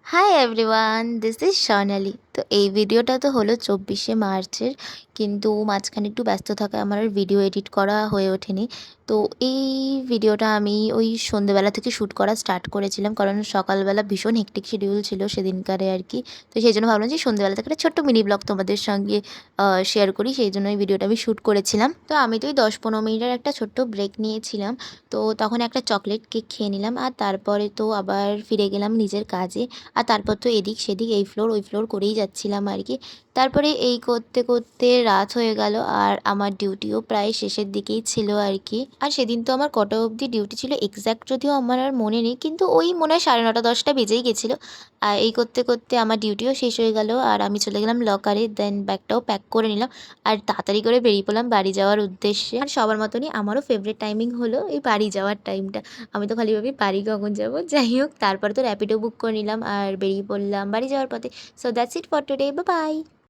Hi everyone, this is স্বর্ণালী। তো এই ভিডিওটা তো হলো 24শে মার্চের, কিন্তু মাঝখানে একটু ব্যস্ত থাকায় আমার আর ভিডিও এডিট করা হয়ে ওঠেনি। তো এই ভিডিওটা আমি ওই সন্ধেবেলা থেকে শ্যুট করা স্টার্ট করেছিলাম, কারণ সকালবেলা ভীষণ হেক্টিক শিডিউল ছিল সেদিনকারে আর কি। তো সেই জন্য ভাবলাম যে সন্ধেবেলা থেকে একটা ছোট্ট মিনি ব্লগ তোমাদের সঙ্গে শেয়ার করি, সেই জন্য এই ভিডিওটা আমি শ্যুট করেছিলাম। তো আমি তো ওই 10-15 মিনিটের একটা ছোট্ট ব্রেক নিয়েছিলাম। তো তখন একটা চকলেট কেক খেয়ে নিলাম, আর তারপরে তো আবার ফিরে গেলাম নিজের কাজে। আর তারপর তো এদিক সেদিক এই ফ্লোর ওই ফ্লোর করেই যাচ্ছিলাম আর কি। তারপরে এই করতে করতে রাত হয়ে গেল, আর আমার ডিউটিও প্রায় শেষের দিকেই ছিল আর কি। আর সেদিন তো আমার কটা অবধি ডিউটি ছিল এক্স্যাক্ট যদিও আমার আর মনে নেই, কিন্তু ওই মনে হয় 9:30-10টা বেজেই গেছিলো। আর এই করতে করতে আমার ডিউটিও শেষ হয়ে গেল, আর আমি চলে গেলাম লকারে, দেন ব্যাগটাও প্যাক করে নিলাম। আর তাড়াতাড়ি করে বেরিয়ে পড়লাম বাড়ি যাওয়ার উদ্দেশ্যে। আর সবার মতনই আমারও ফেভারিট টাইমিং হলো এই বাড়ি যাওয়ার টাইমটা। আমি তো খালি ভাবি বাড়ি কখন যাবো। যাই হোক, তারপরে তো র্যাপিডো বুক করে নিলাম আর বেরিয়ে পড়লাম বাড়ি যাওয়ার পথে। So that's it for today, bye bye.